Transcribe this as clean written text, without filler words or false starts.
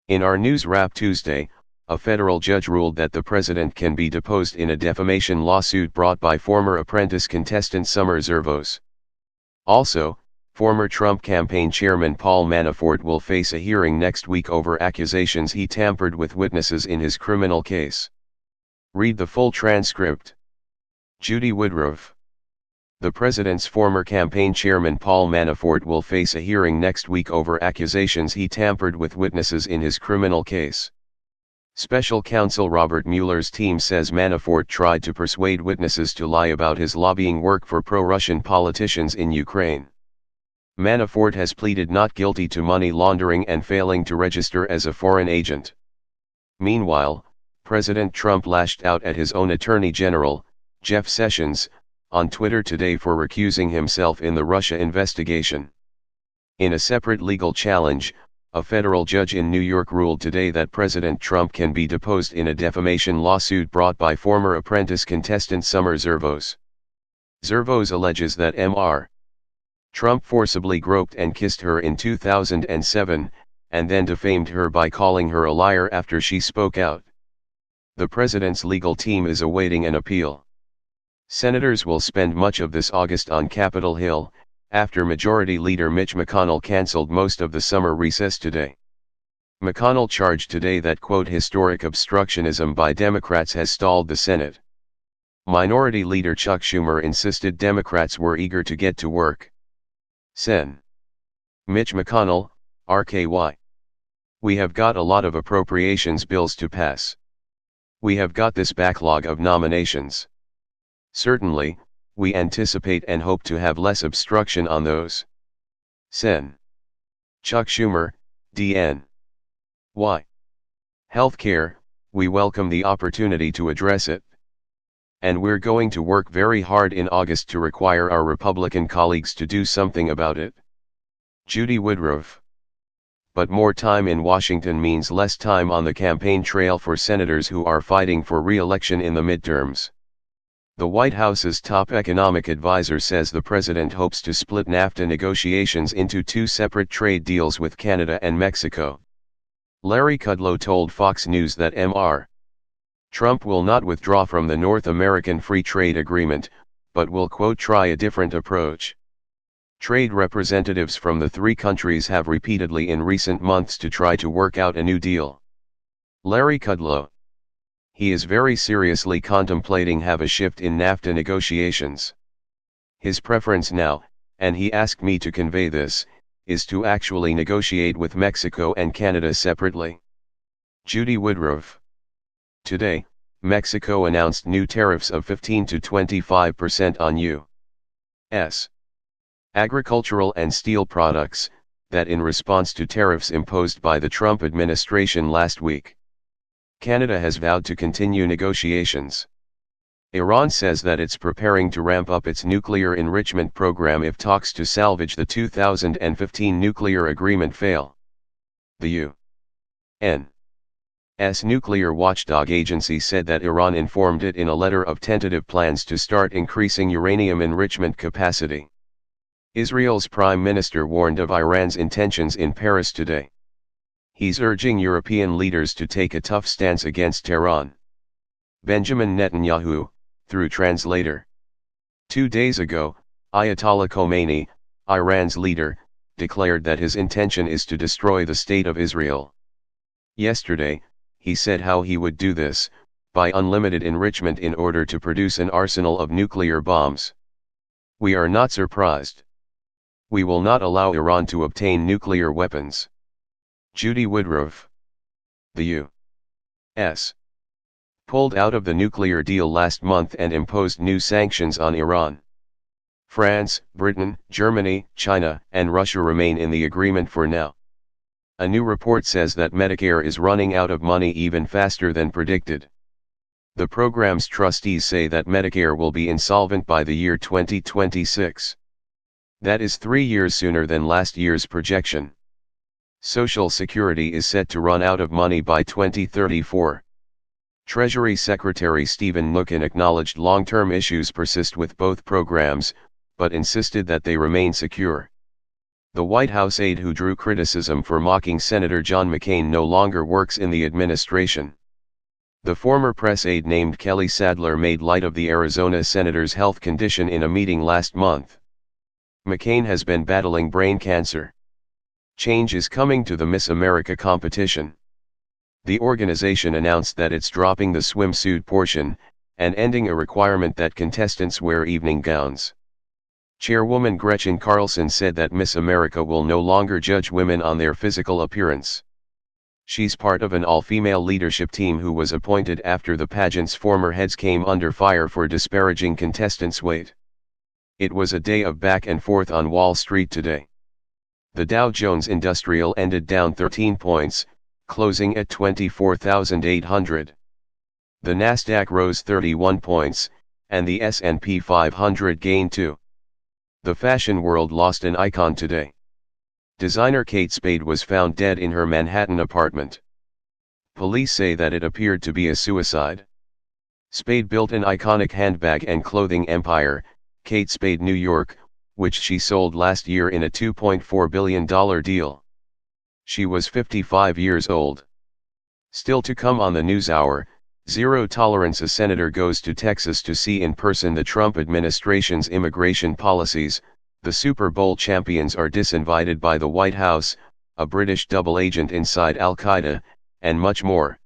In our news wrap Tuesday, a federal judge ruled that the president can be deposed in a defamation lawsuit brought by former Apprentice contestant Summer Zervos. Also, former Trump campaign chairman Paul Manafort will face a hearing next week over accusations he tampered with witnesses in his criminal case. Read the full transcript. Judy Woodruff. The president's former campaign chairman Paul Manafort will face a hearing next week over accusations he tampered with witnesses in his criminal case. Special counsel Robert Mueller's team says Manafort tried to persuade witnesses to lie about his lobbying work for pro-Russian politicians in Ukraine. Manafort has pleaded not guilty to money laundering and failing to register as a foreign agent. Meanwhile, President Trump lashed out at his own Attorney General, Jeff Sessions, on Twitter today for recusing himself in the Russia investigation. In a separate legal challenge, a federal judge in New York ruled today that President Trump can be deposed in a defamation lawsuit brought by former Apprentice contestant Summer Zervos. Zervos alleges that Mr. Trump forcibly groped and kissed her in 2007, and then defamed her by calling her a liar after she spoke out. The president's legal team is awaiting an appeal. Senators will spend much of this August on Capitol Hill, after Majority Leader Mitch McConnell canceled most of the summer recess today. McConnell charged today that, quote, historic obstructionism by Democrats has stalled the Senate. Minority Leader Chuck Schumer insisted Democrats were eager to get to work. Sen. Mitch McConnell, RKY. We have got a lot of appropriations bills to pass. We have got this backlog of nominations. Certainly, we anticipate and hope to have less obstruction on those. Sen. Chuck Schumer, DN. Why? Healthcare, we welcome the opportunity to address it. And we're going to work very hard in August to require our Republican colleagues to do something about it. Judy Woodruff. But more time in Washington means less time on the campaign trail for senators who are fighting for re-election in the midterms. The White House's top economic advisor says the president hopes to split NAFTA negotiations into two separate trade deals with Canada and Mexico. Larry Kudlow told Fox News that Mr. Trump will not withdraw from the North American Free Trade Agreement, but will, quote, try a different approach. Trade representatives from the three countries have repeatedly in recent months to try to work out a new deal. Larry Kudlow. He is very seriously contemplating have a shift in NAFTA negotiations. His preference now, and he asked me to convey this, is to actually negotiate with Mexico and Canada separately. Judy Woodruff. Today, Mexico announced new tariffs of 15 to 25% on U.S. agricultural and steel products, that in response to tariffs imposed by the Trump administration last week. Canada has vowed to continue negotiations. Iran says that it's preparing to ramp up its nuclear enrichment program if talks to salvage the 2015 nuclear agreement fail. The U.N.'s nuclear watchdog agency said that Iran informed it in a letter of tentative plans to start increasing uranium enrichment capacity. Israel's prime minister warned of Iran's intentions in Paris today. He's urging European leaders to take a tough stance against Tehran. Benjamin Netanyahu, through translator. 2 days ago, Ayatollah Khomeini, Iran's leader, declared that his intention is to destroy the state of Israel. Yesterday, he said how he would do this, by unlimited enrichment in order to produce an arsenal of nuclear bombs. We are not surprised. We will not allow Iran to obtain nuclear weapons. Judy Woodruff. The U.S. pulled out of the nuclear deal last month and imposed new sanctions on Iran. France, Britain, Germany, China, and Russia remain in the agreement for now. A new report says that Medicare is running out of money even faster than predicted. The program's trustees say that Medicare will be insolvent by the year 2026. That is 3 years sooner than last year's projection. Social Security is set to run out of money by 2034. Treasury Secretary Stephen Mnuchin acknowledged long-term issues persist with both programs, but insisted that they remain secure. The White House aide who drew criticism for mocking Senator John McCain no longer works in the administration. The former press aide named Kelly Sadler made light of the Arizona senator's health condition in a meeting last month. McCain has been battling brain cancer. Change is coming to the Miss America competition. The organization announced that it's dropping the swimsuit portion, and ending a requirement that contestants wear evening gowns. Chairwoman Gretchen Carlson said that Miss America will no longer judge women on their physical appearance. She's part of an all-female leadership team who was appointed after the pageant's former heads came under fire for disparaging contestants' weight. It was a day of back and forth on Wall Street today. The Dow Jones Industrial ended down 13 points, closing at 24,800. The Nasdaq rose 31 points, and the S&P 500 gained 2. The fashion world lost an icon today. Designer Kate Spade was found dead in her Manhattan apartment. Police say that it appeared to be a suicide. Spade built an iconic handbag and clothing empire, Kate Spade New York, which she sold last year in a $2.4 billion deal. She was 55 years old. Still to come on the NewsHour, zero tolerance. A senator goes to Texas to see in person the Trump administration's immigration policies. The Super Bowl champions are disinvited by the White House, a British double agent inside Al-Qaeda, and much more.